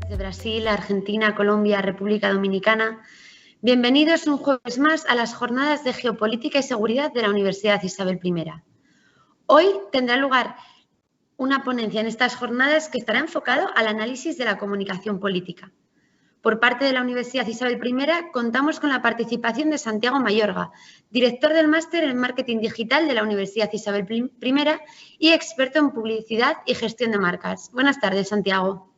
desde Brasil, Argentina, Colombia, República Dominicana. Bienvenidos un jueves más a las jornadas de Geopolítica y Seguridad de la Universidad Isabel I. Hoy tendrá lugar una ponencia en estas jornadas que estará enfocado al análisis de la comunicación política. Por parte de la Universidad Isabel I contamos con la participación de Santiago Mayorga, director del máster en Marketing Digital de la Universidad Isabel I y experto en publicidad y gestión de marcas. Buenas tardes, Santiago.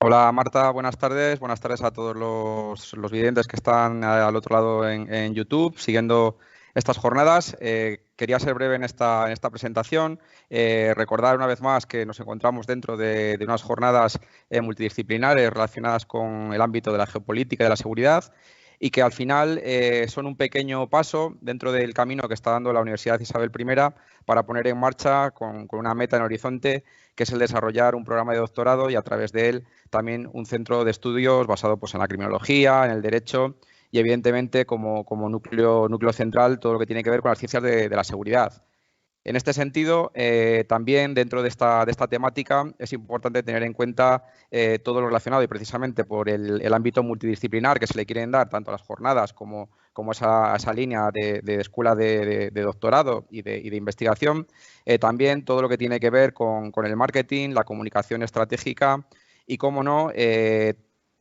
Hola Marta, buenas tardes. Buenas tardes a todos los videntes que están al otro lado en YouTube siguiendo estas jornadas. Quería ser breve en esta presentación. Recordar una vez más que nos encontramos dentro de unas jornadas multidisciplinares relacionadas con el ámbito de la geopolítica y de la seguridad y que al final son un pequeño paso dentro del camino que está dando la Universidad Isabel I para poner en marcha con una meta en horizonte, que es el desarrollar un programa de doctorado y a través de él también un centro de estudios basado pues, en la criminología, en el derecho y evidentemente como núcleo central todo lo que tiene que ver con las ciencias de la seguridad. En este sentido, también dentro de esta temática es importante tener en cuenta todo lo relacionado y precisamente por el ámbito multidisciplinar que se le quieren dar tanto a las jornadas como esa línea de escuela de doctorado y de investigación, también todo lo que tiene que ver con el marketing, la comunicación estratégica y, cómo no,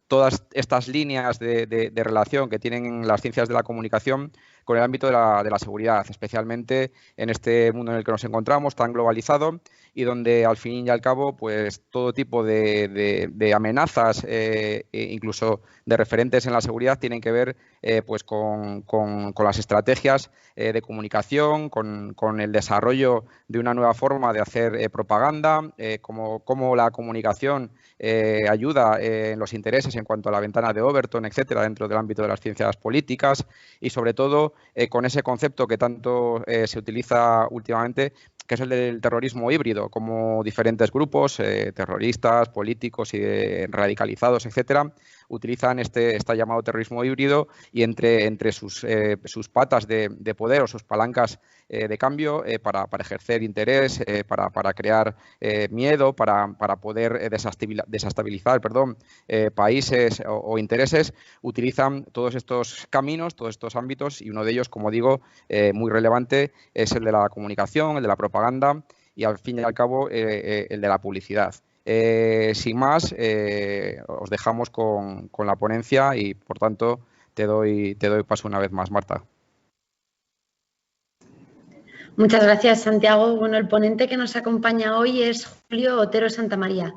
todas estas líneas de relación que tienen las ciencias de la comunicación con el ámbito de la seguridad, especialmente en este mundo en el que nos encontramos tan globalizado y donde al fin y al cabo pues todo tipo de amenazas, incluso de referentes en la seguridad, tienen que ver pues con las estrategias de comunicación, con el desarrollo de una nueva forma de hacer propaganda, cómo la comunicación ayuda en los intereses en cuanto a la ventana de Overton, etcétera, dentro del ámbito de las ciencias políticas y sobre todo con ese concepto que tanto se utiliza últimamente, que es el del terrorismo híbrido, como diferentes grupos terroristas, políticos y radicalizados, etcétera, utilizan este llamado terrorismo híbrido y entre sus patas de poder o sus palancas de cambio para ejercer interés, para crear miedo, para poder desestabilizar países o intereses, utilizan todos estos caminos, todos estos ámbitos y uno de ellos, como digo, muy relevante es el de la comunicación, el de la propaganda y al fin y al cabo el de la publicidad. Sin más, os dejamos con la ponencia y, por tanto, te doy paso una vez más, Marta. Muchas gracias, Santiago. Bueno, el ponente que nos acompaña hoy es Julio Otero Santamaría.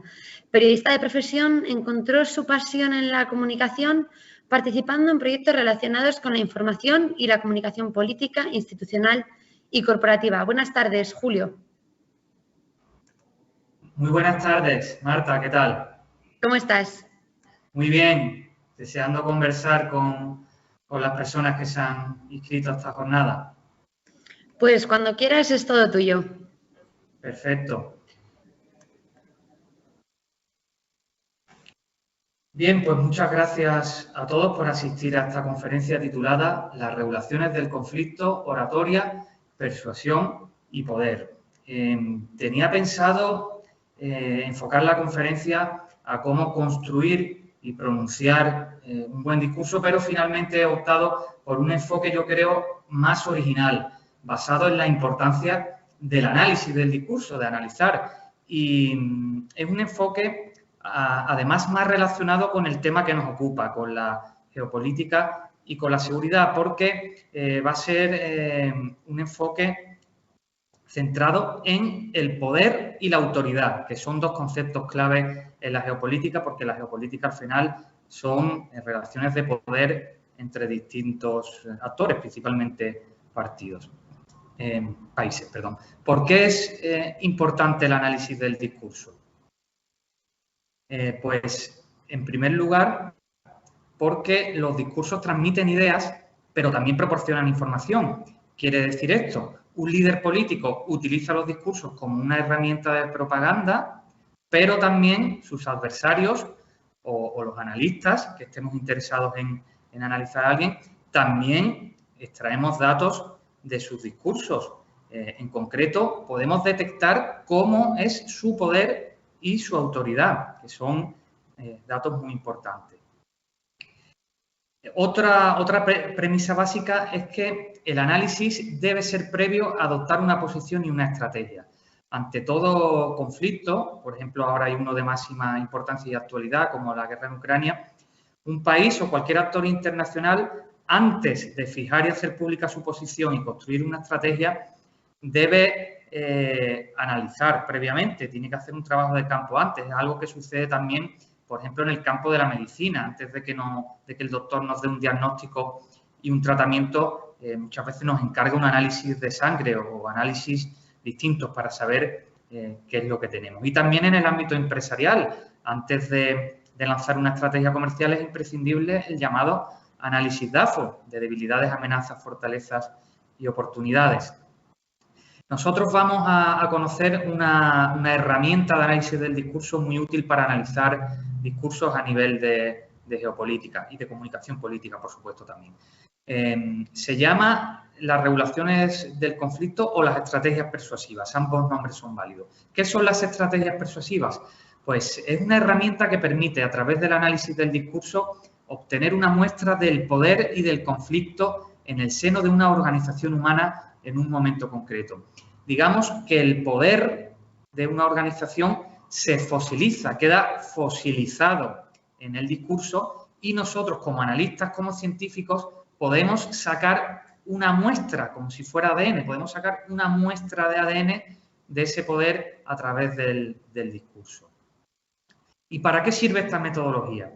Periodista de profesión, encontró su pasión en la comunicación participando en proyectos relacionados con la información y la comunicación política, institucional y corporativa. Buenas tardes, Julio. Muy buenas tardes, Marta, ¿qué tal? ¿Cómo estás? Muy bien, deseando conversar con las personas que se han inscrito a esta jornada. Pues cuando quieras es todo tuyo. Perfecto. Bien, pues muchas gracias a todos por asistir a esta conferencia titulada Las regulaciones del conflicto, oratoria, persuasión y poder. Tenía pensado enfocar la conferencia a cómo construir y pronunciar un buen discurso, pero finalmente he optado por un enfoque, yo creo, más original, basado en la importancia del análisis del discurso, de analizar. Y es un enfoque, además, más relacionado con el tema que nos ocupa, con la geopolítica y con la seguridad, porque va a ser un enfoque centrado en el poder y la autoridad, que son dos conceptos clave en la geopolítica, porque la geopolítica al final son relaciones de poder entre distintos actores, principalmente países. ¿Por qué es importante el análisis del discurso? Pues, en primer lugar, porque los discursos transmiten ideas, pero también proporcionan información. Quiere decir esto: un líder político utiliza los discursos como una herramienta de propaganda, pero también sus adversarios o los analistas que estemos interesados en analizar a alguien, también extraemos datos de sus discursos. En concreto, podemos detectar cómo es su poder y su autoridad, que son datos muy importantes. Otra premisa básica es que el análisis debe ser previo a adoptar una posición y una estrategia. Ante todo conflicto, por ejemplo, ahora hay uno de máxima importancia y actualidad, como la guerra en Ucrania, un país o cualquier actor internacional, antes de fijar y hacer pública su posición y construir una estrategia, debe analizar previamente, tiene que hacer un trabajo de campo antes. Es algo que sucede también, por ejemplo, en el campo de la medicina. Antes de que el doctor nos dé un diagnóstico y un tratamiento, muchas veces nos encarga un análisis de sangre o análisis distintos para saber qué es lo que tenemos. Y también en el ámbito empresarial, antes de lanzar una estrategia comercial es imprescindible el llamado análisis DAFO, de debilidades, amenazas, fortalezas y oportunidades. Nosotros vamos a conocer una herramienta de análisis del discurso muy útil para analizar discursos a nivel de geopolítica y de comunicación política, por supuesto, también. Se llama las regulaciones del conflicto o las estrategias persuasivas. Ambos nombres son válidos. ¿Qué son las estrategias persuasivas? Pues es una herramienta que permite, a través del análisis del discurso, obtener una muestra del poder y del conflicto en el seno de una organización humana en un momento concreto. Digamos que el poder de una organización se fosiliza, queda fosilizado en el discurso y nosotros, como analistas, como científicos, podemos sacar una muestra, como si fuera ADN, podemos sacar una muestra de ADN de ese poder a través del discurso. ¿Y para qué sirve esta metodología?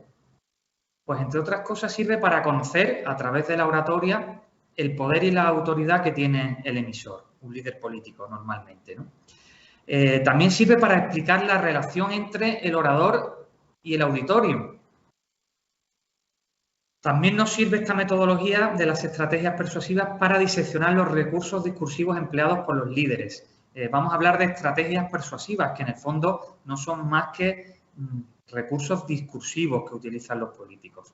Pues, entre otras cosas, sirve para conocer, a través de la oratoria, el poder y la autoridad que tiene el emisor, un líder político normalmente, ¿no? También sirve para explicar la relación entre el orador y el auditorio. También nos sirve esta metodología de las estrategias persuasivas para diseccionar los recursos discursivos empleados por los líderes. Vamos a hablar de estrategias persuasivas, que en el fondo no son más que recursos discursivos que utilizan los políticos.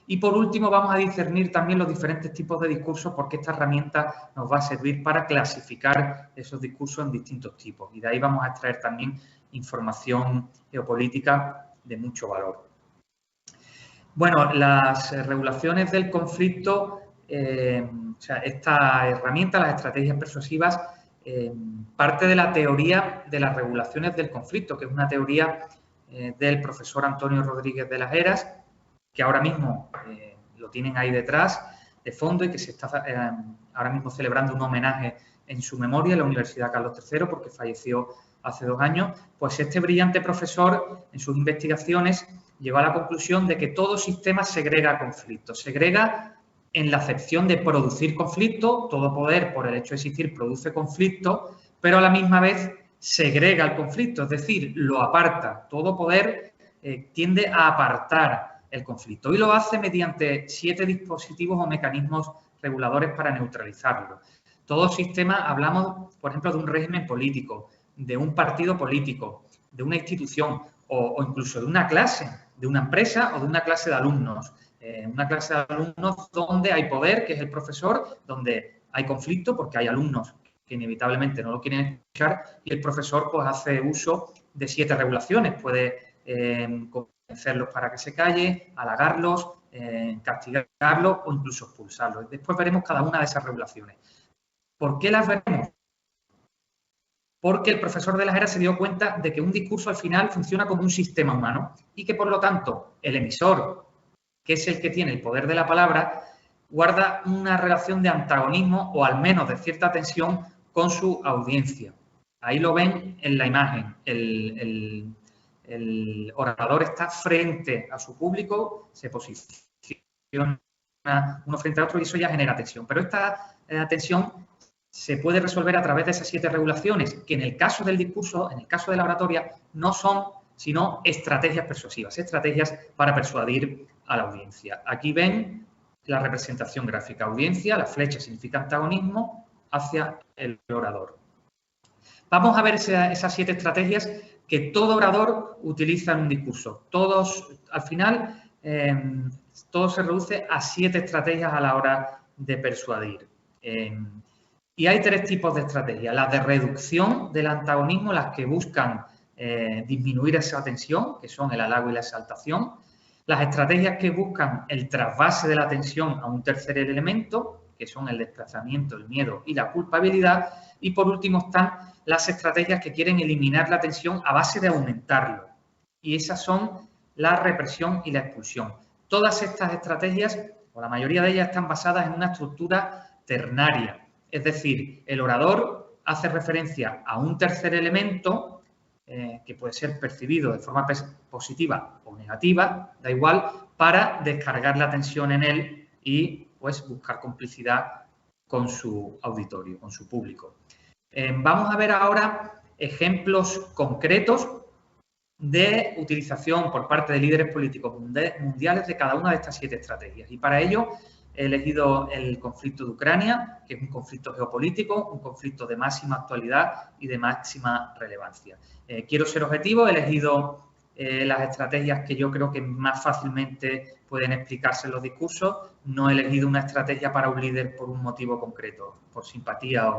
Y por último, vamos a discernir también los diferentes tipos de discursos, porque esta herramienta nos va a servir para clasificar esos discursos en distintos tipos. Y de ahí vamos a extraer también información geopolítica de mucho valor. Bueno, las regulaciones del conflicto, o sea, esta herramienta, las estrategias persuasivas, parte de la teoría de las regulaciones del conflicto, que es una teoría del profesor Antonio Rodríguez de las Heras, que ahora mismo lo tienen ahí detrás, de fondo, y que se está ahora mismo celebrando un homenaje en su memoria en la Universidad Carlos III, porque falleció hace 2 años. Pues este brillante profesor, en sus investigaciones, llegó a la conclusión de que todo sistema segrega conflictos. Segrega en la acepción de producir conflicto, todo poder, por el hecho de existir, produce conflicto, pero a la misma vez segrega el conflicto, es decir, lo aparta. Todo poder tiende a apartar el conflicto y lo hace mediante 7 dispositivos o mecanismos reguladores para neutralizarlo. Todo sistema, hablamos, por ejemplo, de un régimen político, de un partido político, de una institución o incluso de una clase, de una empresa o de una clase de alumnos. Una clase de alumnos donde hay poder, que es el profesor, donde hay conflicto porque hay alumnos que inevitablemente no lo quieren escuchar y el profesor pues hace uso de 7 regulaciones. Puede convencerlos para que se calle, halagarlos, castigarlos o incluso expulsarlos. Después veremos cada una de esas regulaciones. ¿Por qué las veremos? Porque el profesor de las Heras se dio cuenta de que un discurso al final funciona como un sistema humano y que, por lo tanto, el emisor, que es el que tiene el poder de la palabra, guarda una relación de antagonismo o al menos de cierta tensión con su audiencia. Ahí lo ven en la imagen. El orador está frente a su público, se posiciona uno frente a otro y eso ya genera tensión. Pero esta tensión se puede resolver a través de esas 7 regulaciones, que en el caso del discurso, en el caso de la oratoria, no son sino estrategias persuasivas, estrategias para persuadir a la audiencia. Aquí ven la representación gráfica. Audiencia, la flecha significa antagonismo hacia el orador. Vamos a ver esas 7 estrategias que todo orador utiliza en un discurso. Todos, al final, todo se reduce a 7 estrategias a la hora de persuadir. Y hay 3 tipos de estrategias. Las de reducción del antagonismo, las que buscan disminuir esa tensión, que son el halago y la exaltación. Las estrategias que buscan el trasvase de la tensión a un tercer elemento, que son el desplazamiento, el miedo y la culpabilidad. Y por último están las estrategias que quieren eliminar la tensión a base de aumentarlo. Y esas son la represión y la expulsión. Todas estas estrategias, o la mayoría de ellas, están basadas en una estructura ternaria. Es decir, el orador hace referencia a un tercer elemento que puede ser percibido de forma positiva o negativa, da igual, para descargar la tensión en él y pues buscar complicidad con su auditorio, con su público. Vamos a ver ahora ejemplos concretos de utilización por parte de líderes políticos mundiales de cada una de estas 7 estrategias. Y para ello he elegido el conflicto de Ucrania, que es un conflicto geopolítico, un conflicto de máxima actualidad y de máxima relevancia. Quiero ser objetivo, he elegido las estrategias que yo creo que más fácilmente pueden explicarse en los discursos. No he elegido una estrategia para un líder por un motivo concreto, por simpatía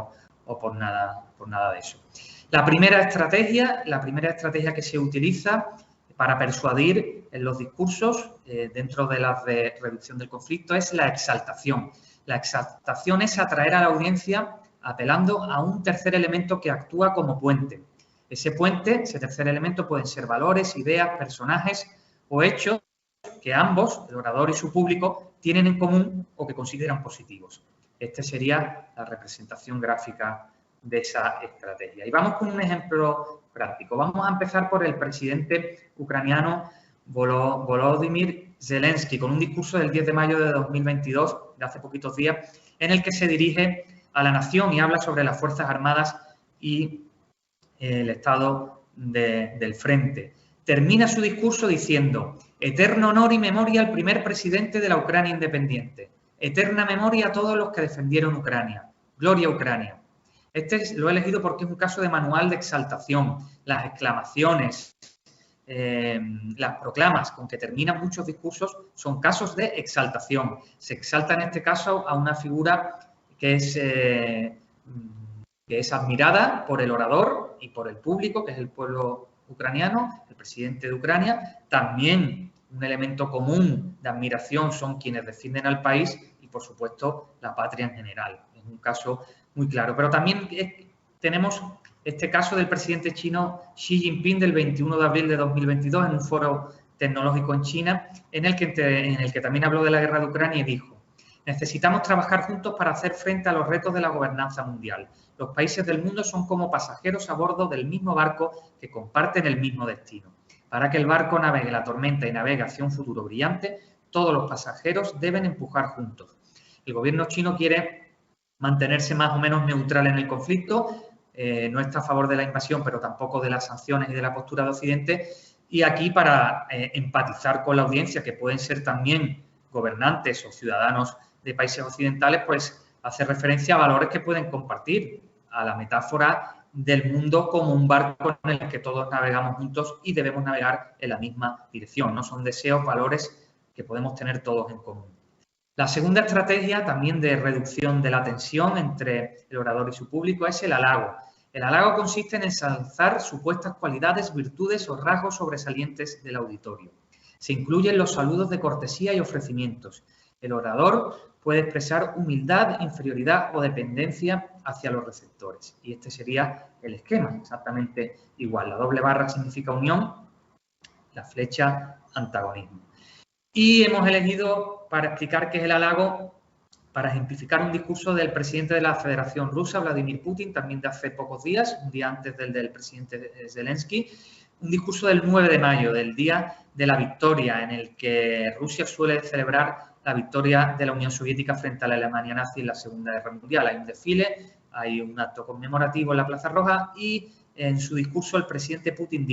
o por nada de eso. La primera estrategia que se utiliza para persuadir en los discursos dentro de las de reducción del conflicto es la exaltación. La exaltación es atraer a la audiencia apelando a un tercer elemento que actúa como puente. Ese puente, ese tercer elemento, pueden ser valores, ideas, personajes o hechos que ambos, el orador y su público, tienen en común o que consideran positivos. Esta sería la representación gráfica de esa estrategia. Y vamos con un ejemplo práctico. Vamos a empezar por el presidente ucraniano Volodymyr Zelensky, con un discurso del 10 de mayo de 2022, de hace poquitos días, en el que se dirige a la nación y habla sobre las Fuerzas Armadas y el estado del frente. Termina su discurso diciendo: eterno honor y memoria al primer presidente de la Ucrania independiente. Eterna memoria a todos los que defendieron Ucrania. Gloria a Ucrania. Lo he elegido porque es un caso de manual de exaltación. Las exclamaciones, las proclamas con que terminan muchos discursos son casos de exaltación. Se exalta en este caso a una figura que es admirada por el orador y por el público, que es el pueblo ucraniano, el presidente de Ucrania. También un elemento común de admiración son quienes defienden al país y, por supuesto, la patria en general. Es un caso muy claro. Pero también tenemos este caso del presidente chino Xi Jinping del 21 de abril de 2022 en un foro tecnológico en China, en el que también habló de la guerra de Ucrania y dijo: necesitamos trabajar juntos para hacer frente a los retos de la gobernanza mundial. Los países del mundo son como pasajeros a bordo del mismo barco que comparten el mismo destino. Para que el barco navegue la tormenta y navegue hacia un futuro brillante, todos los pasajeros deben empujar juntos. El gobierno chino quiere mantenerse más o menos neutral en el conflicto, no está a favor de la invasión, pero tampoco de las sanciones y de la postura de Occidente. Y aquí, para empatizar con la audiencia, que pueden ser también gobernantes o ciudadanos de países occidentales, pues hace referencia a valores que pueden compartir, a la metáfora del mundo como un barco en el que todos navegamos juntos y debemos navegar en la misma dirección. No son deseos, valores que podemos tener todos en común. La segunda estrategia, también de reducción de la tensión entre el orador y su público, es el halago. El halago consiste en ensalzar supuestas cualidades, virtudes o rasgos sobresalientes del auditorio. Se incluyen los saludos de cortesía y ofrecimientos. El orador puede expresar humildad, inferioridad o dependencia hacia los receptores. Y este sería el esquema, exactamente igual. La doble barra significa unión, la flecha antagonismo. Y hemos elegido, para explicar qué es el halago, para ejemplificar un discurso del presidente de la Federación Rusa, Vladimir Putin, también de hace pocos días, un día antes del presidente Zelensky, un discurso del 9 de mayo, del Día de la Victoria, en el que Rusia suele celebrar la victoria de la Unión Soviética frente a la Alemania nazi en la Segunda Guerra Mundial. Hay un desfile, hay un acto conmemorativo en la Plaza Roja y en su discurso el presidente Putin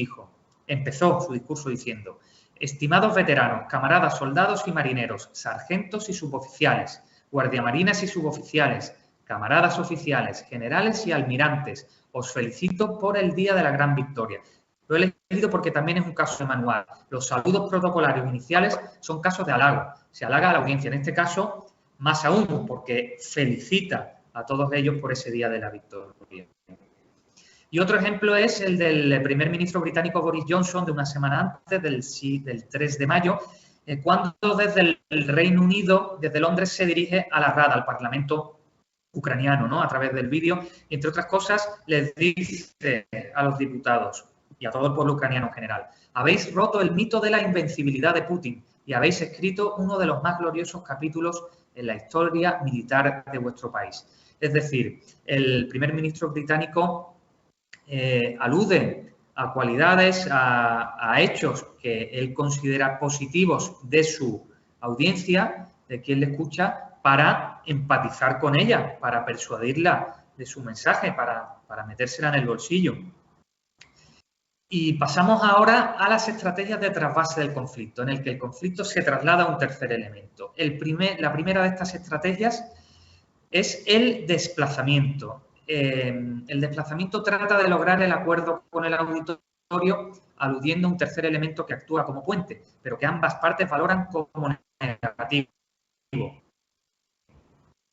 empezó su discurso diciendo: estimados veteranos, camaradas soldados y marineros, sargentos y suboficiales, guardiamarinas y suboficiales, camaradas oficiales, generales y almirantes, os felicito por el Día de la Gran Victoria. Lo he elegido porque también es un caso de manual. Los saludos protocolarios iniciales son casos de halago. Se halaga a la audiencia. En este caso, más aún, porque felicita a todos ellos por ese Día de la Victoria. Y otro ejemplo es el del primer ministro británico Boris Johnson, de una semana antes, del 3 de mayo, cuando desde el Reino Unido, desde Londres, se dirige a la Rada, al Parlamento ucraniano, ¿no?, a través del vídeo, y entre otras cosas les dice a los diputados y a todo el pueblo ucraniano en general: habéis roto el mito de la invencibilidad de Putin y habéis escrito uno de los más gloriosos capítulos en la historia militar de vuestro país. Es decir, el primer ministro británico alude a cualidades, a hechos que él considera positivos de su audiencia, de quien le escucha, para empatizar con ella, para persuadirla de su mensaje, para metérsela en el bolsillo. Y pasamos ahora a las estrategias de trasvase del conflicto, en el que el conflicto se traslada a un tercer elemento. La primera de estas estrategias es el desplazamiento. El desplazamiento trata de lograr el acuerdo con el auditorio, aludiendo a un tercer elemento que actúa como puente, pero que ambas partes valoran como negativo.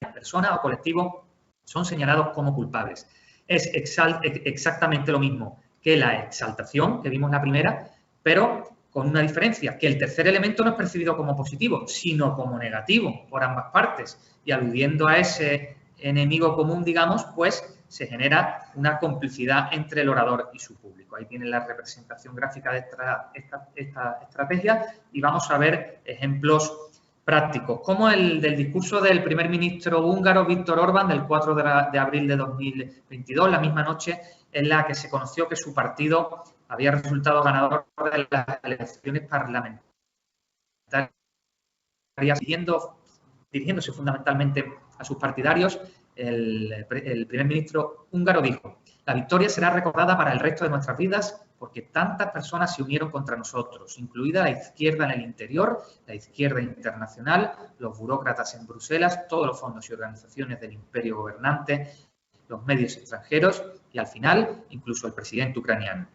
La persona o colectivo son señalados como culpables. Es exactamente lo mismo que la exaltación, que vimos la primera, pero con una diferencia, que el tercer elemento no es percibido como positivo, sino como negativo por ambas partes. Y aludiendo a ese enemigo común, digamos, pues se genera una complicidad entre el orador y su público. Ahí tienen la representación gráfica de esta estrategia y vamos a ver ejemplos prácticos, como el del discurso del primer ministro húngaro Viktor Orbán del 4 de abril de 2022, la misma noche en la que se conoció que su partido había resultado ganador de las elecciones parlamentarias, dirigiéndose fundamentalmente a sus partidarios. El primer ministro húngaro dijo: la victoria será recordada para el resto de nuestras vidas porque tantas personas se unieron contra nosotros, incluida la izquierda en el interior, la izquierda internacional, los burócratas en Bruselas, todos los fondos y organizaciones del imperio gobernante, los medios extranjeros y, al final, incluso el presidente ucraniano.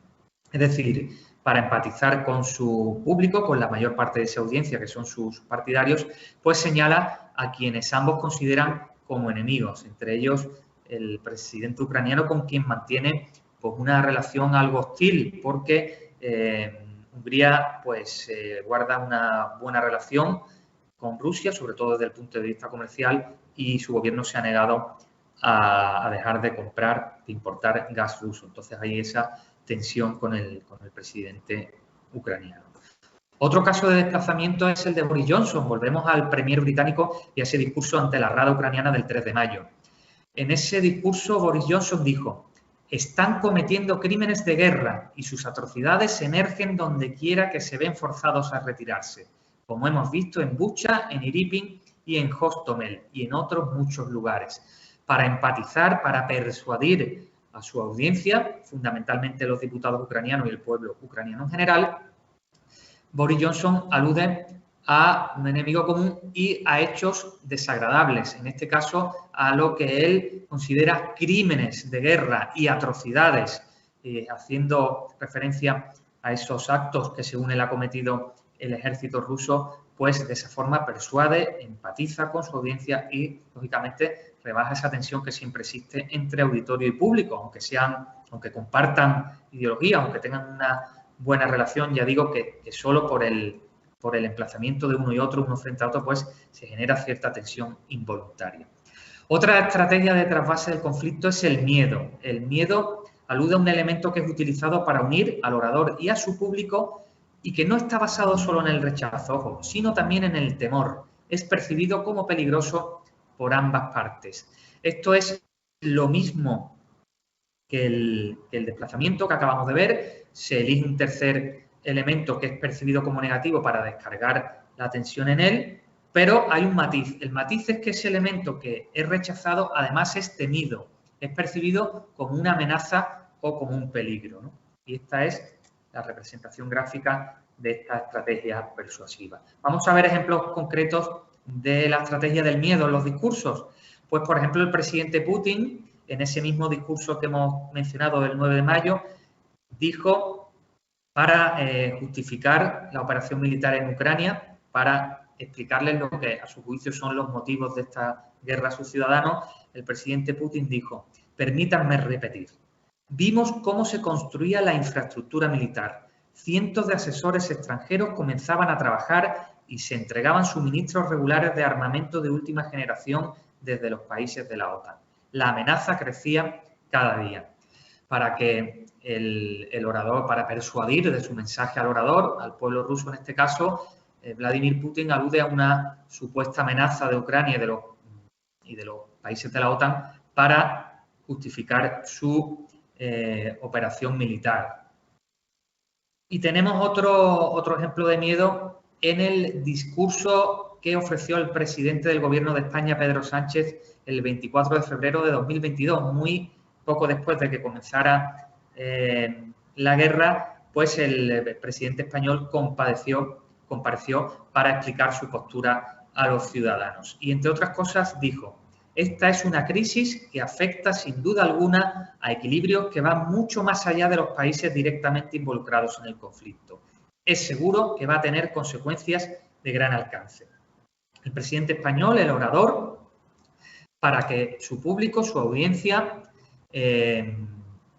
Es decir, para empatizar con su público, con la mayor parte de esa audiencia, que son sus partidarios, pues señala a quienes ambos consideran como enemigos, entre ellos el presidente ucraniano, con quien mantiene pues una relación algo hostil, porque Hungría pues guarda una buena relación con Rusia, sobre todo desde el punto de vista comercial, y su gobierno se ha negado a dejar de comprar, de importar gas ruso. Entonces hay esa tensión con el presidente ucraniano. Otro caso de desplazamiento es el de Boris Johnson. Volvemos al premier británico y a ese discurso ante la Rada ucraniana del 3 de mayo. En ese discurso Boris Johnson dijo: están cometiendo crímenes de guerra y sus atrocidades emergen donde quiera que se ven forzados a retirarse, como hemos visto en Bucha, en Irpin y en Hostomel y en otros muchos lugares. Para empatizar, para persuadir a su audiencia, fundamentalmente los diputados ucranianos y el pueblo ucraniano en general, Boris Johnson alude a un enemigo común y a hechos desagradables, en este caso a lo que él considera crímenes de guerra y atrocidades, haciendo referencia a esos actos que según él ha cometido el ejército ruso, pues de esa forma persuade, empatiza con su audiencia y, lógicamente, rebaja esa tensión que siempre existe entre auditorio y público, aunque compartan ideología, aunque tengan una buena relación. Ya digo que solo por el emplazamiento de uno y otro, uno frente a otro, pues se genera cierta tensión involuntaria. Otra estrategia de trasvase del conflicto es el miedo. El miedo alude a un elemento que es utilizado para unir al orador y a su público y que no está basado solo en el rechazo, ojo, sino también en el temor. Es percibido como peligroso por ambas partes. Esto es lo mismo que el desplazamiento que acabamos de ver. Se elige un tercer elemento que es percibido como negativo para descargar la tensión en él, pero hay un matiz. El matiz es que ese elemento que es rechazado además es temido, es percibido como una amenaza o como un peligro, ¿no? Y esta es la representación gráfica de esta estrategia persuasiva. Vamos a ver ejemplos concretos de la estrategia del miedo en los discursos. Pues, por ejemplo, el presidente Putin, en ese mismo discurso que hemos mencionado del 9 de mayo, dijo, para justificar la operación militar en Ucrania, para explicarles lo que a su juicio son los motivos de esta guerra a sus ciudadanos, el presidente Putin dijo: permítanme repetir, Vimos cómo se construía la infraestructura militar. Cientos de asesores extranjeros comenzaban a trabajar y se entregaban suministros regulares de armamento de última generación desde los países de la OTAN. La amenaza crecía cada día. Para que el orador, para persuadir de su mensaje al orador, al pueblo ruso en este caso, Vladimir Putin alude a una supuesta amenaza de Ucrania y de los países de la OTAN para justificar su operación militar. Y tenemos otro ejemplo de miedo en el discurso que ofreció el presidente del Gobierno de España, Pedro Sánchez, el 24 de febrero de 2022, muy poco después de que comenzara la guerra, pues el presidente español compareció para explicar su postura a los ciudadanos. Y, entre otras cosas, dijo: esta es una crisis que afecta sin duda alguna a equilibrios que van mucho más allá de los países directamente involucrados en el conflicto. Es seguro que va a tener consecuencias de gran alcance. El presidente español, el orador, para que su público, su audiencia,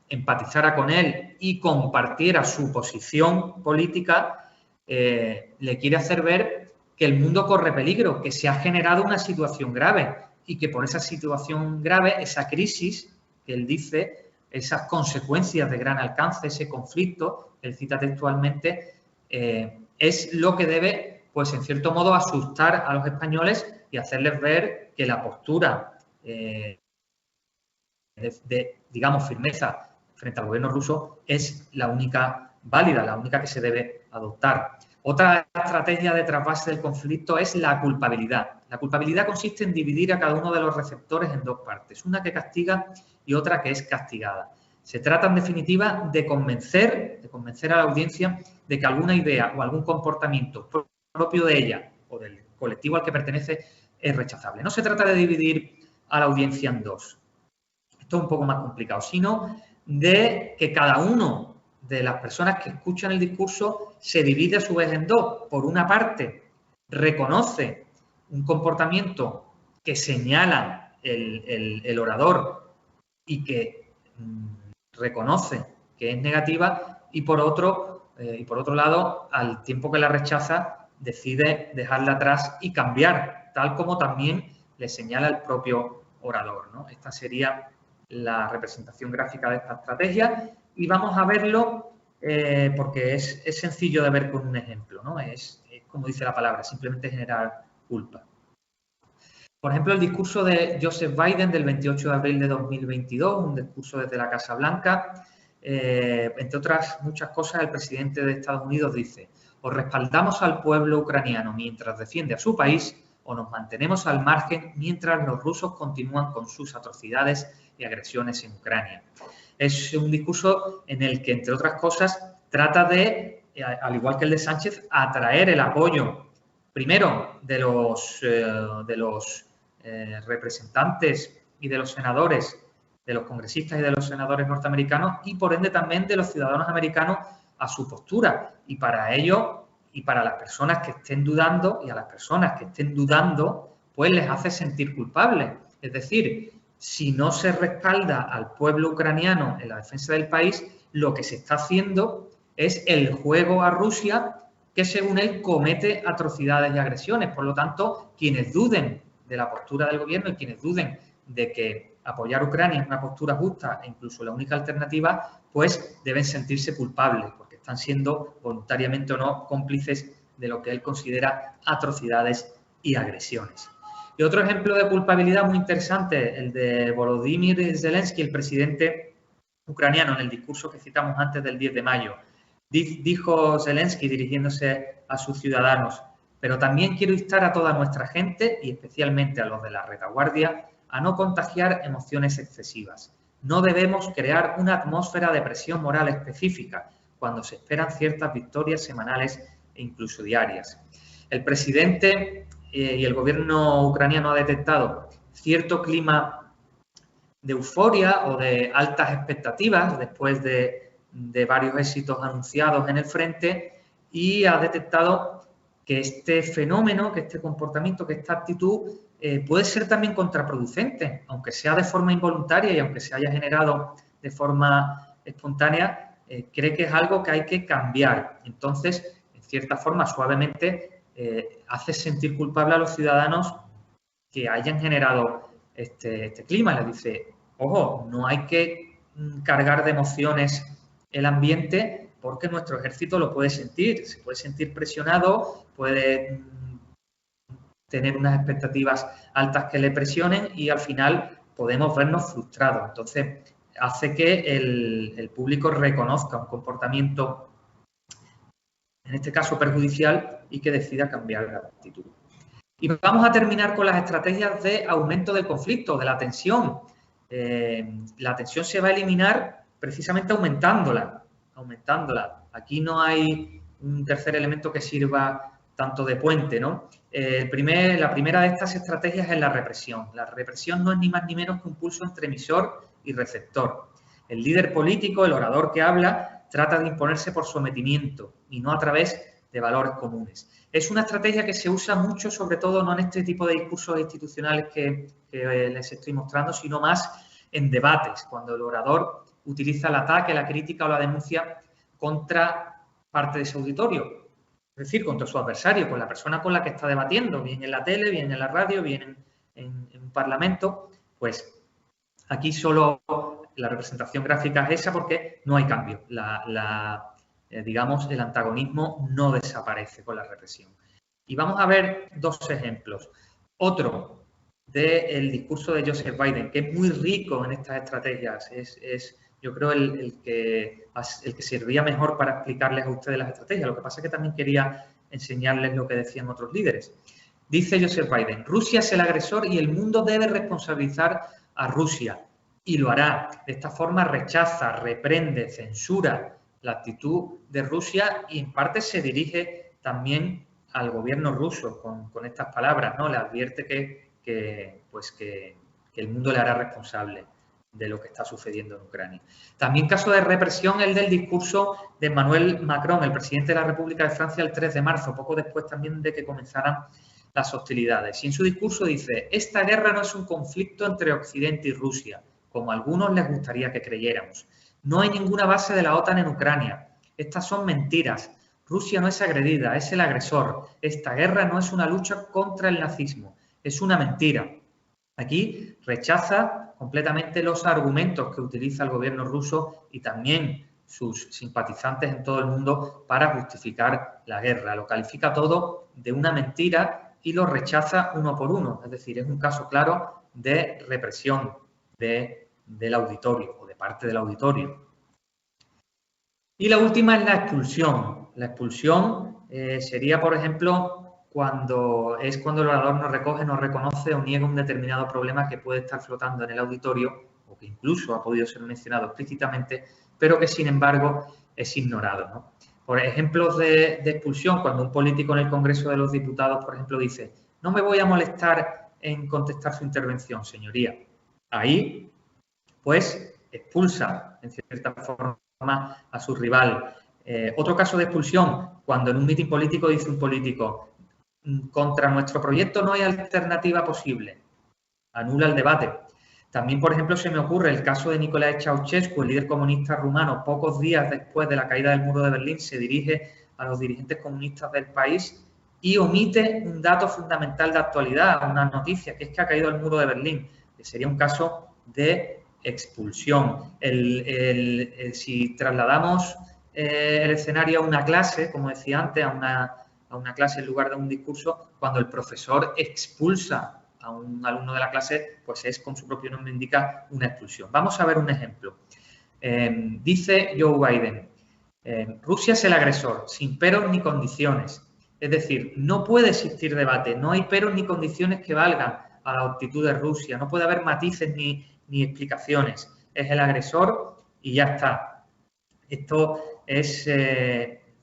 empatizara con él y compartiera su posición política, le quiere hacer ver que el mundo corre peligro, que se ha generado una situación grave y que por esa situación grave, esa crisis que él dice, esas consecuencias de gran alcance, ese conflicto, él cita textualmente, es lo que debe, pues en cierto modo, asustar a los españoles y hacerles ver que la postura digamos, firmeza frente al gobierno ruso es la única válida, la única que se debe adoptar. Otra estrategia de trasvase del conflicto es la culpabilidad. La culpabilidad consiste en dividir a cada uno de los receptores en dos partes, una que castiga y otra que es castigada. Se trata, en definitiva, de convencer a la audiencia de que alguna idea o algún comportamiento propio de ella o del colectivo al que pertenece es rechazable. No se trata de dividir a la audiencia en dos. Esto es un poco más complicado, sino de que cada uno de las personas que escuchan el discurso se divide a su vez en dos. Por una parte, reconoce un comportamiento que señala el orador y que reconoce que es negativa, y por otro lado, al tiempo que la rechaza, decide dejarla atrás y cambiar, tal como también le señala el propio orador, ¿no? Esta sería la representación gráfica de esta estrategia y vamos a verlo porque es sencillo de ver con un ejemplo, ¿no? Es como dice la palabra, simplemente generar culpa. Por ejemplo, el discurso de Joseph Biden del 28 de abril de 2022, un discurso desde la Casa Blanca. Entre otras muchas cosas, el presidente de Estados Unidos dice: o respaldamos al pueblo ucraniano mientras defiende a su país, o nos mantenemos al margen mientras los rusos continúan con sus atrocidades y agresiones en Ucrania. Es un discurso en el que, entre otras cosas, trata de, al igual que el de Sánchez, atraer el apoyo, primero, de los representantes y de los senadores, de los congresistas y de los senadores norteamericanos, y por ende también de los ciudadanos americanos a su postura. Y para ello, y para las personas que estén dudando, y a las personas que estén dudando, pues les hace sentir culpables. Es decir, si no se respalda al pueblo ucraniano en la defensa del país, lo que se está haciendo es el juego a Rusia, que según él comete atrocidades y agresiones. Por lo tanto, quienes duden de la postura del gobierno y quienes duden de que apoyar a Ucrania es una postura justa e incluso la única alternativa, pues deben sentirse culpables, porque están siendo voluntariamente o no cómplices de lo que él considera atrocidades y agresiones. Y otro ejemplo de culpabilidad muy interesante, el de Volodymyr Zelensky, el presidente ucraniano, en el discurso que citamos antes del 10 de mayo. Dijo Zelensky, dirigiéndose a sus ciudadanos: pero también quiero instar a toda nuestra gente, y especialmente a los de la retaguardia, a no contagiar emociones excesivas. No debemos crear una atmósfera de presión moral específica cuando se esperan ciertas victorias semanales e incluso diarias. El presidente y el gobierno ucraniano ha detectado cierto clima de euforia o de altas expectativas después de varios éxitos anunciados en el frente, y ha detectado que este fenómeno, que este comportamiento, que esta actitud puede ser también contraproducente, aunque sea de forma involuntaria y aunque se haya generado de forma espontánea, cree que es algo que hay que cambiar. Entonces, en cierta forma, suavemente, hace sentir culpable a los ciudadanos que hayan generado este clima. Les dice, ojo, no hay que cargar de emociones el ambiente porque nuestro ejército lo puede sentir, se puede sentir presionado, puede tener unas expectativas altas que le presionen y al final podemos vernos frustrados. Entonces, hace que el público reconozca un comportamiento, en este caso perjudicial, y que decida cambiar la actitud. Y vamos a terminar con las estrategias de aumento del conflicto, de la tensión. La tensión se va a eliminar precisamente aumentándola. Aquí no hay un tercer elemento que sirva tanto de puente, ¿no? La primera de estas estrategias es la represión. La represión no es ni más ni menos que un pulso entre emisor y receptor. El líder político, el orador que habla, trata de imponerse por sometimiento y no a través de valores comunes. Es una estrategia que se usa mucho, sobre todo no en este tipo de discursos institucionales que les estoy mostrando, sino más en debates, cuando el orador utiliza el ataque, la crítica o la denuncia contra parte de su auditorio, es decir, contra su adversario, con la persona con la que está debatiendo, bien en la tele, bien en la radio, bien en un parlamento. Pues aquí solo la representación gráfica es esa porque no hay cambio. Digamos, el antagonismo no desaparece con la represión. Y vamos a ver dos ejemplos. Otro del discurso de Joseph Biden, que es muy rico en estas estrategias, es yo creo el que serviría mejor para explicarles a ustedes las estrategias. Lo que pasa es que también quería enseñarles lo que decían otros líderes. Dice Joseph Biden, Rusia es el agresor y el mundo debe responsabilizar a Rusia. Y lo hará. De esta forma rechaza, reprende, censura la actitud de Rusia y en parte se dirige también al gobierno ruso con estas palabras, ¿no? Le advierte que el mundo le hará responsable de lo que está sucediendo en Ucrania. También caso de represión el del discurso de Emmanuel Macron, el presidente de la República de Francia, el 3 de marzo, poco después también de que comenzaran las hostilidades. Y en su discurso dice, esta guerra no es un conflicto entre Occidente y Rusia, como a algunos les gustaría que creyéramos. No hay ninguna base de la OTAN en Ucrania. Estas son mentiras. Rusia no es agredida, es el agresor. Esta guerra no es una lucha contra el nazismo, es una mentira. Aquí rechaza completamente los argumentos que utiliza el gobierno ruso y también sus simpatizantes en todo el mundo para justificar la guerra. Lo califica todo de una mentira y lo rechaza uno por uno. Es decir, es un caso claro de represión del auditorio o de parte del auditorio. Y la última es la expulsión. La expulsión sería, por ejemplo, cuando el orador no recoge, no reconoce o niega un determinado problema que puede estar flotando en el auditorio o que incluso ha podido ser mencionado explícitamente, pero que, sin embargo, es ignorado, ¿no? Por ejemplos de expulsión, cuando un político en el Congreso de los Diputados, por ejemplo, dice no me voy a molestar en contestar su intervención, señoría. Ahí, pues, expulsa, en cierta forma, a su rival. Otro caso de expulsión, cuando en un mitin político dice un político contra nuestro proyecto no hay alternativa posible. Anula el debate. También, por ejemplo, se me ocurre el caso de Nicolae Ceausescu, el líder comunista rumano. Pocos días después de la caída del muro de Berlín, se dirige a los dirigentes comunistas del país y omite un dato fundamental de actualidad, una noticia, que es que ha caído el muro de Berlín, que sería un caso de expulsión. Si trasladamos el escenario a una clase, como decía antes, a una clase en lugar de un discurso, cuando el profesor expulsa a un alumno de la clase, pues es, como su propio nombre indica, una expulsión. Vamos a ver un ejemplo. Dice Joe Biden, Rusia es el agresor, sin peros ni condiciones. Es decir, no puede existir debate, no hay peros ni condiciones que valgan a la actitud de Rusia, no puede haber matices ni explicaciones. Es el agresor y ya está. Esto es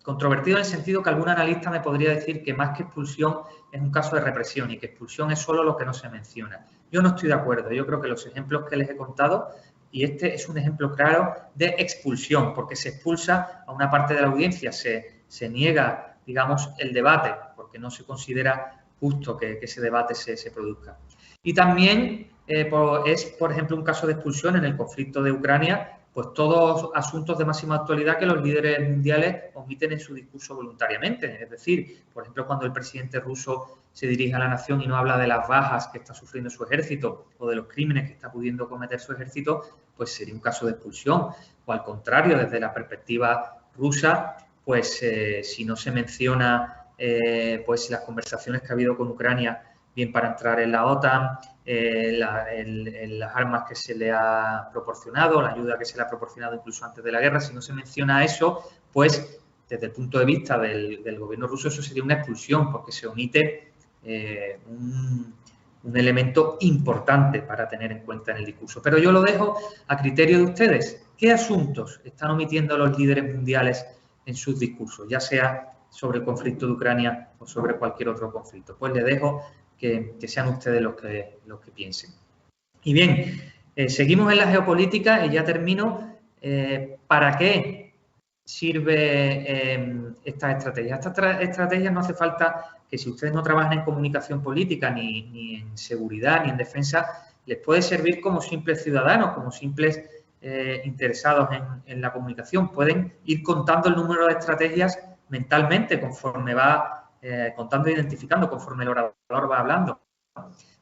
controvertido en el sentido que algún analista me podría decir que más que expulsión es un caso de represión y que expulsión es solo lo que no se menciona. Yo no estoy de acuerdo. Yo creo que los ejemplos que les he contado, y este es un ejemplo claro de expulsión, porque se expulsa a una parte de la audiencia, se niega, digamos, el debate, porque no se considera justo que ese debate se produzca. Y también es, por ejemplo, un caso de expulsión en el conflicto de Ucrania, pues todos asuntos de máxima actualidad que los líderes mundiales omiten en su discurso voluntariamente. Es decir, por ejemplo, cuando el presidente ruso se dirige a la nación y no habla de las bajas que está sufriendo su ejército o de los crímenes que está pudiendo cometer su ejército, pues sería un caso de expulsión. O al contrario, desde la perspectiva rusa, pues si no se menciona pues las conversaciones que ha habido con Ucrania, bien para entrar en la OTAN, las armas que se le ha proporcionado, la ayuda que se le ha proporcionado incluso antes de la guerra, si no se menciona eso, pues desde el punto de vista del gobierno ruso eso sería una expulsión, porque se omite un elemento importante para tener en cuenta en el discurso. Pero yo lo dejo a criterio de ustedes. ¿Qué asuntos están omitiendo los líderes mundiales en sus discursos, ya sea sobre el conflicto de Ucrania o sobre cualquier otro conflicto? Pues les dejo que sean ustedes los que piensen. Y bien, seguimos en la geopolítica y ya termino. ¿Para qué sirve estas estrategias? Estas estrategias no hace falta que, si ustedes no trabajan en comunicación política, ni en seguridad, ni en defensa, les puede servir como simples ciudadanos, como simples interesados en la comunicación. Pueden ir contando el número de estrategias mentalmente conforme va contando e identificando, conforme el orador va hablando.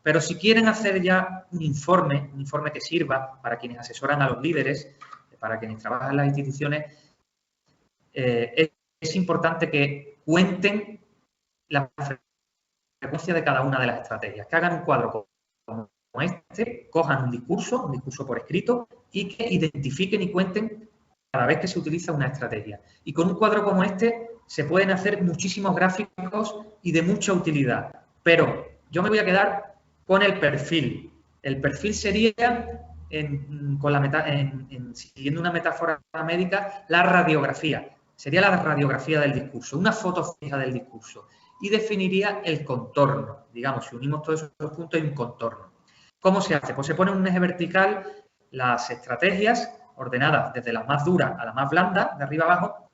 Pero si quieren hacer ya un informe que sirva para quienes asesoran a los líderes, para quienes trabajan en las instituciones, es importante que cuenten la frecuencia de cada una de las estrategias, que hagan un cuadro como este, cojan un discurso por escrito y que identifiquen y cuenten cada vez que se utiliza una estrategia. Y con un cuadro como este se pueden hacer muchísimos gráficos y de mucha utilidad. Pero yo me voy a quedar con el perfil. El perfil sería, siguiendo una metáfora médica, la radiografía. Sería la radiografía del discurso, una foto fija del discurso. Y definiría el contorno. Digamos, si unimos todos esos puntos, hay un contorno. ¿Cómo se hace? Pues se pone en un eje vertical las estrategias ordenadas desde la más dura a la más blanda, de arriba abajo,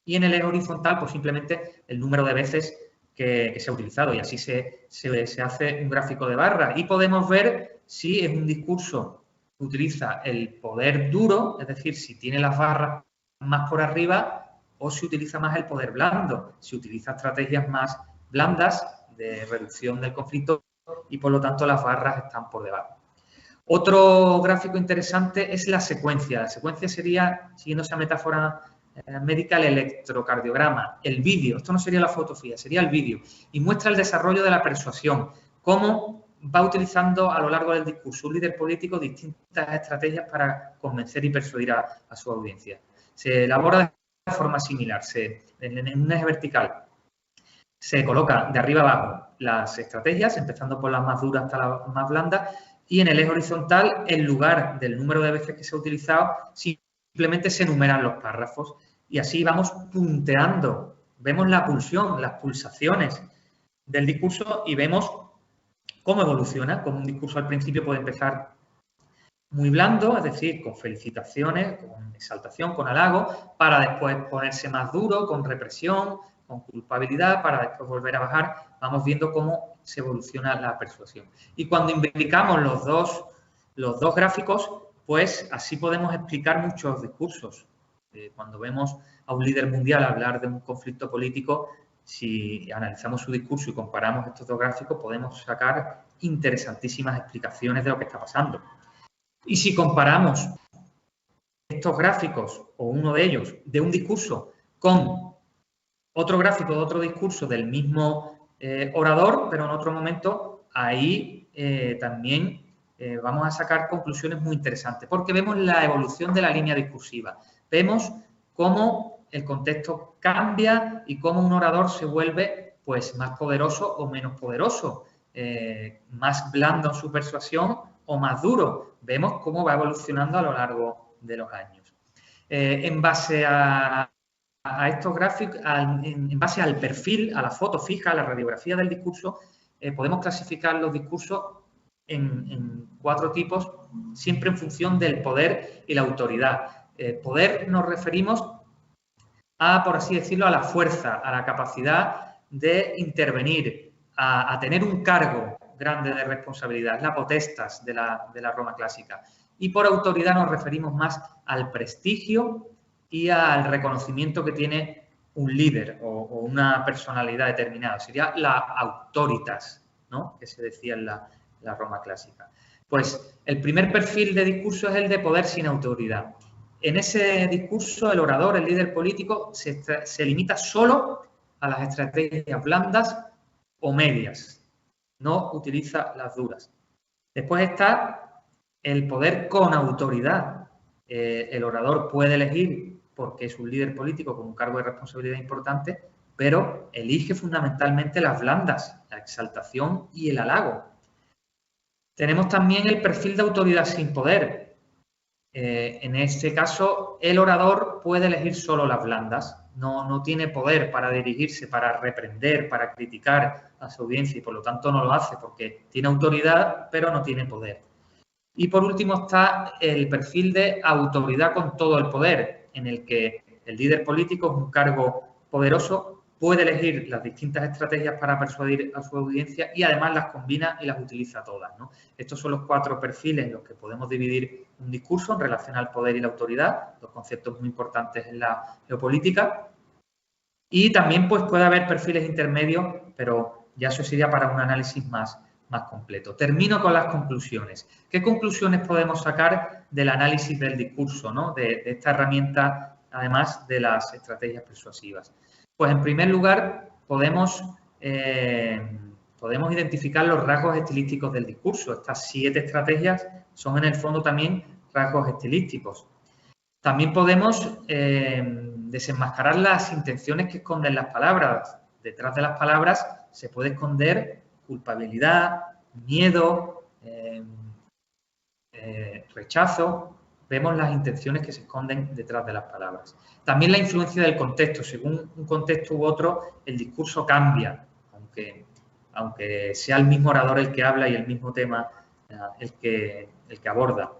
y en el eje horizontal, pues simplemente el número de veces que se ha utilizado, y así se hace un gráfico de barras. Y podemos ver si es un discurso que utiliza el poder duro, es decir, si tiene las barras más por arriba, o si utiliza más el poder blando, si utiliza estrategias más blandas de reducción del conflicto y, por lo tanto, las barras están por debajo. Otro gráfico interesante es la secuencia. La secuencia sería, siguiendo esa metáfora médica, el electrocardiograma, el vídeo. Esto no sería la foto fija, sería el vídeo. Y muestra el desarrollo de la persuasión, cómo va utilizando a lo largo del discurso un líder político distintas estrategias para convencer y persuadir a su audiencia. Se elabora de forma similar, en un eje vertical. Se coloca de arriba abajo las estrategias, empezando por las más duras hasta las más blandas, y en el eje horizontal, en lugar del número de veces que se ha utilizado, simplemente se enumeran los párrafos y así vamos punteando. Vemos la pulsión, las pulsaciones del discurso y vemos cómo evoluciona. Como un discurso al principio puede empezar muy blando, es decir, con felicitaciones, con exaltación, con halago, para después ponerse más duro, con represión, con culpabilidad, para después volver a bajar. Vamos viendo cómo se evoluciona la persuasión. Y cuando implicamos los dos gráficos, pues así podemos explicar muchos discursos. Cuando vemos a un líder mundial hablar de un conflicto político, si analizamos su discurso y comparamos estos dos gráficos, podemos sacar interesantísimas explicaciones de lo que está pasando. Y si comparamos estos gráficos, o uno de ellos, de un discurso con otro gráfico de otro discurso del mismo orador, pero en otro momento, ahí también vamos a sacar conclusiones muy interesantes, porque vemos la evolución de la línea discursiva. Vemos cómo el contexto cambia y cómo un orador se vuelve pues más poderoso o menos poderoso, más blando en su persuasión o más duro. Vemos cómo va evolucionando a lo largo de los años. En base a estos gráficos, en base al perfil, a la foto fija, a la radiografía del discurso, podemos clasificar los discursos en 4 tipos, siempre en función del poder y la autoridad. Poder nos referimos a, por así decirlo, a la fuerza, a la capacidad de intervenir, a tener un cargo grande de responsabilidad, es la potestas de la Roma clásica. Y por autoridad nos referimos más al prestigio y al reconocimiento que tiene un líder o una personalidad determinada. Sería la autoritas, ¿no?, que se decía en la Roma clásica. Pues el primer perfil de discurso es el de poder sin autoridad. En ese discurso, el orador, el líder político, se limita solo a las estrategias blandas o medias. No utiliza las duras. Después está el poder con autoridad. El orador puede elegir, porque es un líder político con un cargo de responsabilidad importante, pero elige fundamentalmente las blandas, la exaltación y el halago. Tenemos también el perfil de autoridad sin poder. En este caso, el orador puede elegir solo las blandas, no tiene poder para dirigirse, para reprender, para criticar a su audiencia y por lo tanto no lo hace porque tiene autoridad pero no tiene poder. Y por último está el perfil de autoridad con todo el poder, en el que el líder político es un cargo poderoso, puede elegir las distintas estrategias para persuadir a su audiencia y además las combina y las utiliza todas, ¿no? Estos son los 4 perfiles en los que podemos dividir un discurso en relación al poder y la autoridad, dos conceptos muy importantes en la geopolítica. Y también pues, puede haber perfiles intermedios, pero ya eso sería para un análisis más completo. Termino con las conclusiones. ¿Qué conclusiones podemos sacar del análisis del discurso, ¿no?, de esta herramienta, además de las estrategias persuasivas? Pues, en primer lugar, podemos identificar los rasgos estilísticos del discurso. Estas 7 estrategias son, en el fondo, también rasgos estilísticos. También podemos desenmascarar las intenciones que esconden las palabras. Detrás de las palabras se puede esconder culpabilidad, miedo, rechazo. Vemos las intenciones que se esconden detrás de las palabras. También la influencia del contexto. Según un contexto u otro, el discurso cambia, aunque sea el mismo orador el que habla y el mismo tema el que aborda.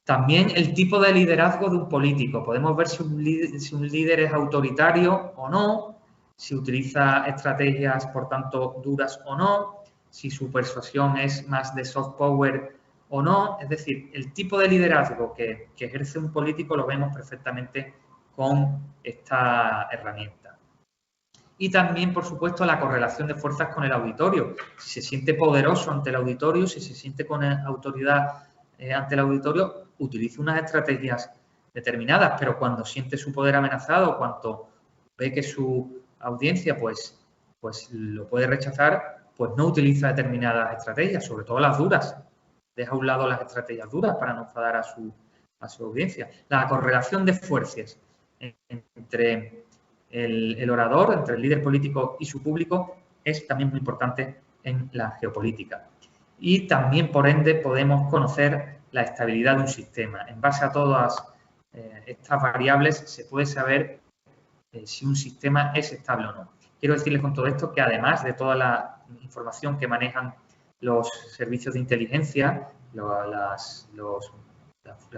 También el tipo de liderazgo de un político. Podemos ver si un líder es autoritario o no, si utiliza estrategias, por tanto, duras o no, si su persuasión es más de soft power o no. Es decir, el tipo de liderazgo que ejerce un político lo vemos perfectamente con esta herramienta. Y también, por supuesto, la correlación de fuerzas con el auditorio. Si se siente poderoso ante el auditorio, si se siente con autoridad ante el auditorio, utiliza unas estrategias determinadas, pero cuando siente su poder amenazado, cuando ve que su audiencia pues lo puede rechazar, pues no utiliza determinadas estrategias, sobre todo las duras. Deja a un lado las estrategias duras para no enfadar a su audiencia. La correlación de fuerzas entre el orador, entre el líder político y su público, es también muy importante en la geopolítica. Y también, por ende, podemos conocer la estabilidad de un sistema. En base a todas estas variables se puede saber si un sistema es estable o no. Quiero decirles con todo esto que además de toda la información que manejan los servicios de inteligencia, las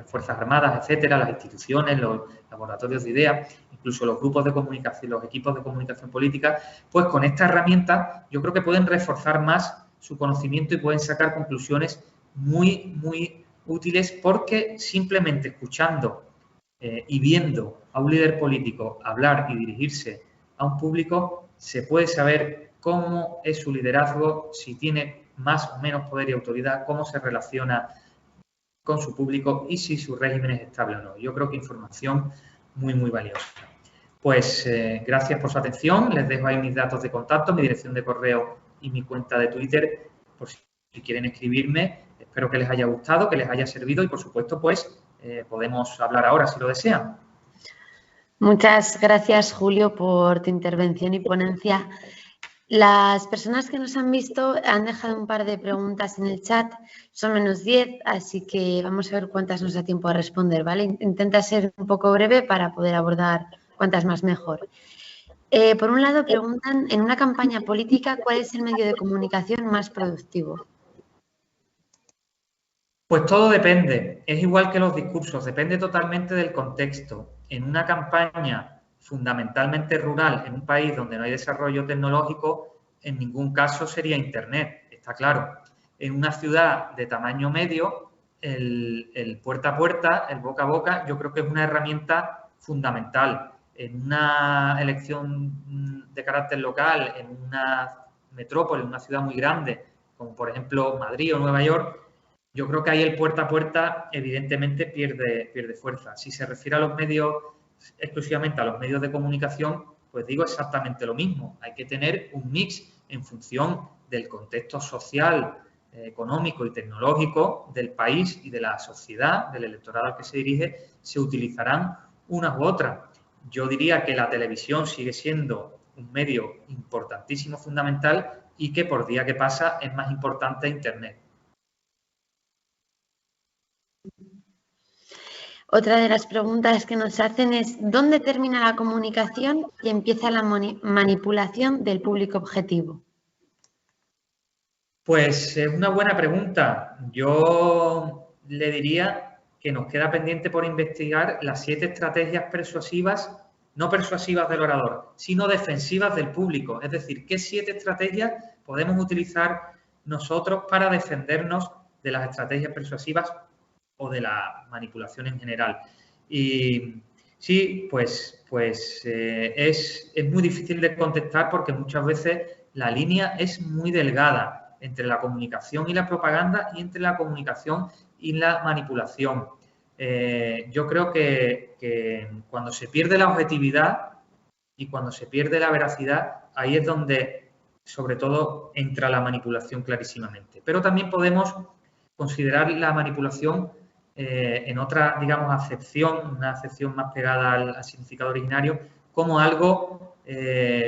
Fuerzas Armadas, etcétera, las instituciones, los laboratorios de ideas, incluso los grupos de comunicación, los equipos de comunicación política, pues con esta herramienta yo creo que pueden reforzar más su conocimiento y pueden sacar conclusiones muy, muy útiles, porque simplemente escuchando y viendo a un líder político hablar y dirigirse a un público, se puede saber cómo es su liderazgo, si tiene más o menos poder y autoridad, cómo se relaciona con su público y si su régimen es estable o no. Yo creo que información muy, muy valiosa. Pues gracias por su atención. Les dejo ahí mis datos de contacto, mi dirección de correo y mi cuenta de Twitter, por si quieren escribirme. Espero que les haya gustado, que les haya servido y, por supuesto, pues podemos hablar ahora si lo desean. Muchas gracias, Julio, por tu intervención y ponencia. Las personas que nos han visto han dejado un par de preguntas en el chat, son menos 10, así que vamos a ver cuántas nos da tiempo a responder, ¿vale? Intenta ser un poco breve para poder abordar cuantas más mejor. Por un lado, preguntan, en una campaña política, ¿cuál es el medio de comunicación más productivo? Pues todo depende, es igual que los discursos, depende totalmente del contexto. En una campaña fundamentalmente rural, en un país donde no hay desarrollo tecnológico, en ningún caso sería Internet. está claro. En una ciudad de tamaño medio, el puerta a puerta, el boca a boca, yo creo que es una herramienta fundamental. En una elección de carácter local, en una metrópoli, en una ciudad muy grande, como por ejemplo Madrid o Nueva York, yo creo que ahí el puerta a puerta evidentemente pierde fuerza. Si se refiere a los medios, exclusivamente a los medios de comunicación, pues digo exactamente lo mismo. Hay que tener un mix en función del contexto social, económico y tecnológico del país y de la sociedad, del electorado al que se dirige, se utilizarán unas u otras. Yo diría que la televisión sigue siendo un medio importantísimo, fundamental, y que por día que pasa es más importante Internet. Otra de las preguntas que nos hacen es ¿dónde termina la comunicación y empieza la manipulación del público objetivo? Pues es una buena pregunta. Yo le diría que nos queda pendiente por investigar las 7 estrategias persuasivas, no persuasivas del orador, sino defensivas del público. Es decir, ¿qué 7 estrategias podemos utilizar nosotros para defendernos de las estrategias persuasivas o de la manipulación en general? Y sí, pues es muy difícil de contestar porque muchas veces la línea es muy delgada entre la comunicación y la propaganda y entre la comunicación y la manipulación. Yo creo que cuando se pierde la objetividad y cuando se pierde la veracidad, ahí es donde sobre todo entra la manipulación clarísimamente. Pero también podemos considerar la manipulación en otra, digamos, acepción, una acepción más pegada al significado originario, como algo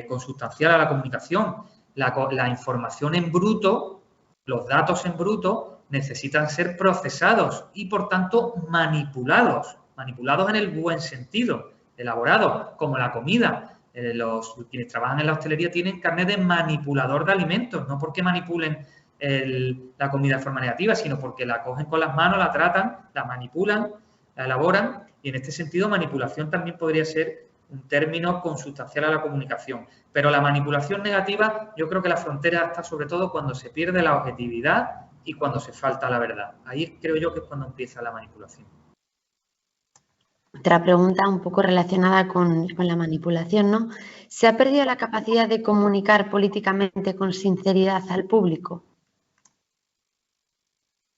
consustancial a la comunicación. La información en bruto, los datos en bruto, necesitan ser procesados y, por tanto, manipulados en el buen sentido, elaborados, como la comida. Quienes trabajan en la hostelería tienen carnet de manipulador de alimentos, no porque manipulen la comida de forma negativa, sino porque la cogen con las manos, la tratan, la manipulan, la elaboran, y en este sentido manipulación también podría ser un término consustancial a la comunicación. Pero la manipulación negativa, yo creo que la frontera está sobre todo cuando se pierde la objetividad y cuando se falta la verdad. Ahí creo yo que es cuando empieza la manipulación. Otra pregunta un poco relacionada con la manipulación, ¿no? ¿Se ha perdido la capacidad de comunicar políticamente con sinceridad al público?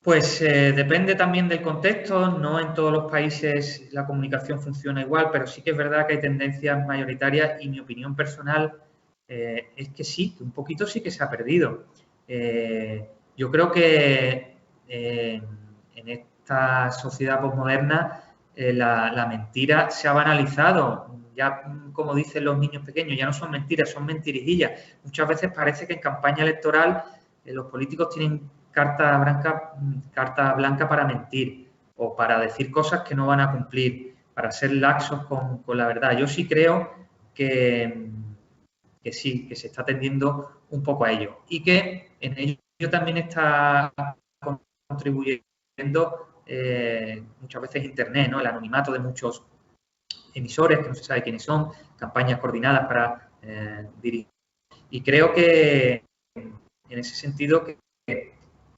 Pues depende también del contexto, no en todos los países la comunicación funciona igual, pero sí que es verdad que hay tendencias mayoritarias y mi opinión personal es que sí, que un poquito sí que se ha perdido. Yo creo que en esta sociedad posmoderna la mentira se ha banalizado. Ya, como dicen los niños pequeños, ya no son mentiras, son mentirijillas. Muchas veces parece que en campaña electoral los políticos tienen carta blanca para mentir o para decir cosas que no van a cumplir, para ser laxos con la verdad. Yo sí creo que sí, que se está tendiendo un poco a ello y que en ello también está contribuyendo muchas veces Internet, ¿no? El anonimato de muchos emisores que no se sabe quiénes son, campañas coordinadas para dirigir. Y creo que en ese sentido que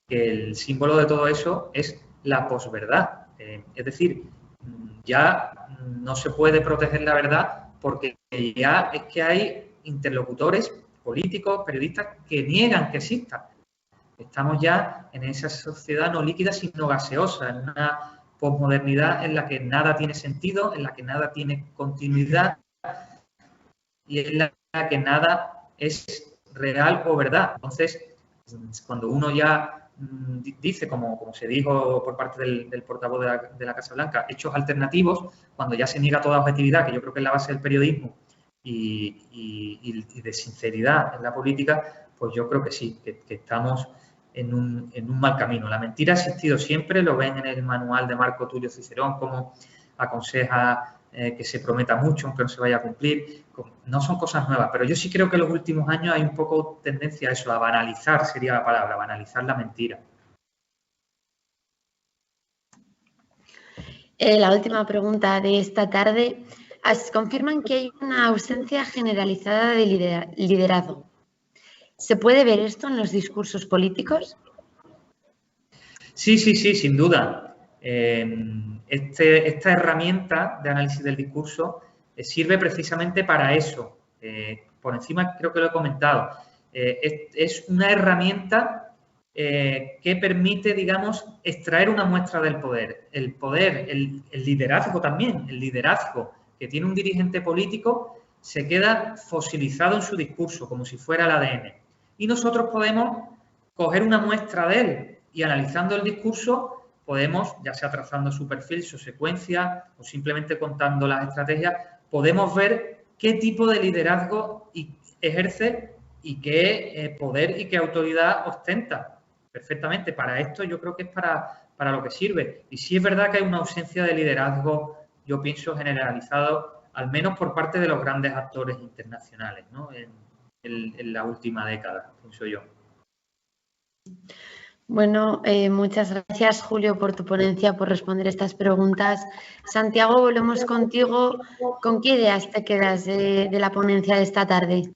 el símbolo de todo eso es la posverdad. Es decir, ya no se puede proteger la verdad porque ya es que hay interlocutores políticos, periodistas que niegan que exista. Estamos ya en esa sociedad no líquida sino gaseosa, en una posmodernidad en la que nada tiene sentido, en la que nada tiene continuidad y en la que nada es real o verdad. Entonces, cuando uno ya dice, como se dijo por parte del portavoz de la Casa Blanca, hechos alternativos, cuando ya se niega toda objetividad, que yo creo que es la base del periodismo, y de sinceridad en la política, pues yo creo que sí, que estamos en un mal camino. La mentira ha existido siempre, lo ven en el manual de Marco Tulio Cicerón, como aconseja que se prometa mucho aunque no se vaya a cumplir. No son cosas nuevas, pero yo sí creo que en los últimos años hay un poco tendencia a eso, a banalizar, sería la palabra, banalizar la mentira. La última pregunta de esta tarde. Confirman que hay una ausencia generalizada de liderazgo. ¿Se puede ver esto en los discursos políticos? Sí, sin duda. Esta herramienta de análisis del discurso sirve precisamente para eso. Por encima creo que lo he comentado. Es una herramienta que permite, digamos, extraer una muestra del poder. El poder, el liderazgo también, el liderazgo que tiene un dirigente político se queda fosilizado en su discurso, como si fuera el ADN. Y nosotros podemos coger una muestra de él y analizando el discurso podemos, ya sea trazando su perfil, su secuencia o simplemente contando las estrategias, podemos ver qué tipo de liderazgo ejerce y qué poder y qué autoridad ostenta. Perfectamente. Para esto yo creo que es para lo que sirve. Y sí es verdad que hay una ausencia de liderazgo, yo pienso, generalizado, al menos por parte de los grandes actores internacionales, ¿no? En la última década, pienso yo. Bueno, muchas gracias, Julio, por tu ponencia, por responder estas preguntas. Santiago, volvemos contigo. ¿Con qué ideas te quedas de la ponencia de esta tarde?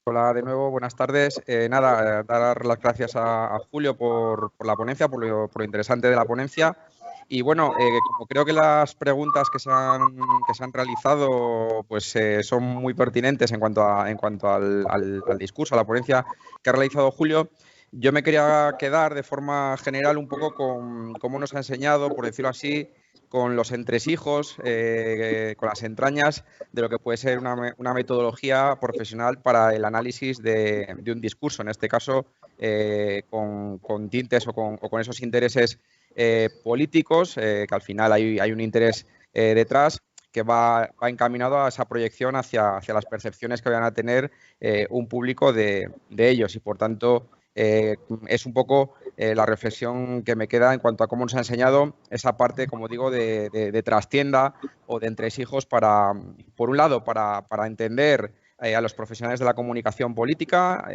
Hola de nuevo, buenas tardes. Dar las gracias a Julio por la ponencia, por lo interesante de la ponencia. Y bueno, como creo que las preguntas que se han realizado pues, son muy pertinentes en cuanto al discurso, a la ponencia que ha realizado Julio, yo me quería quedar de forma general un poco con cómo nos ha enseñado, por decirlo así, con los entresijos, con las entrañas de lo que puede ser una metodología profesional para el análisis de un discurso, en este caso con tintes o con esos intereses políticos, que al final hay un interés detrás que va encaminado a esa proyección hacia las percepciones que vayan a tener un público de ellos y, por tanto, es un poco la reflexión que me queda en cuanto a cómo nos ha enseñado esa parte, como digo, de trastienda o de entresijos por un lado, para entender a los profesionales de la comunicación política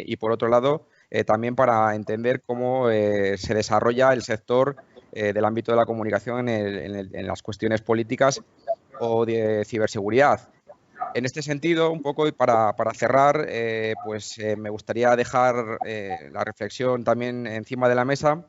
y, por otro lado, también para entender cómo se desarrolla el sector del ámbito de la comunicación en las cuestiones políticas o de ciberseguridad. En este sentido, un poco y para cerrar, me gustaría dejar la reflexión también encima de la mesa,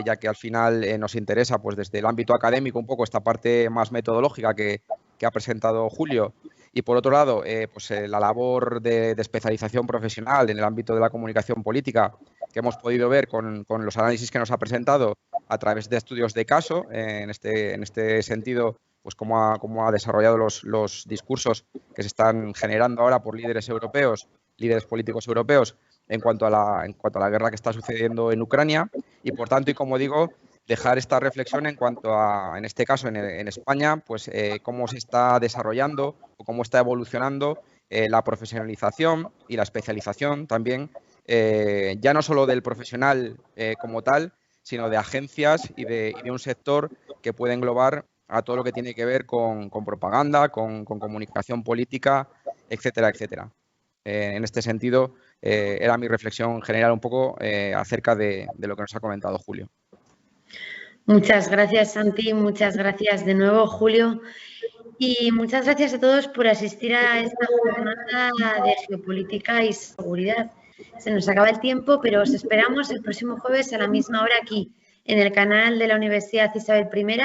ya que al final nos interesa pues desde el ámbito académico un poco esta parte más metodológica que ha presentado Julio y, por otro lado, la labor de especialización profesional en el ámbito de la comunicación política que hemos podido ver con los análisis que nos ha presentado a través de estudios de caso. En este sentido, pues cómo ha desarrollado los discursos que se están generando ahora por líderes políticos europeos en cuanto a la guerra que está sucediendo en Ucrania y, por tanto, y como digo, dejar esta reflexión en cuanto a, en este caso, en España, pues cómo se está desarrollando o cómo está evolucionando la profesionalización y la especialización también, ya no solo del profesional como tal, sino de agencias y de un sector que puede englobar a todo lo que tiene que ver con propaganda, con comunicación política, etcétera, etcétera. En este sentido, era mi reflexión general un poco acerca de lo que nos ha comentado Julio. Muchas gracias, Santi. Muchas gracias de nuevo, Julio. Y muchas gracias a todos por asistir a esta jornada de geopolítica y seguridad. Se nos acaba el tiempo, pero os esperamos el próximo jueves a la misma hora aquí, en el canal de la Universidad Isabel I,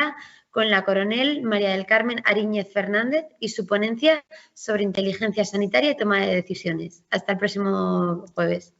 con la coronel María del Carmen Ariñez Fernández y su ponencia sobre inteligencia sanitaria y toma de decisiones. Hasta el próximo jueves.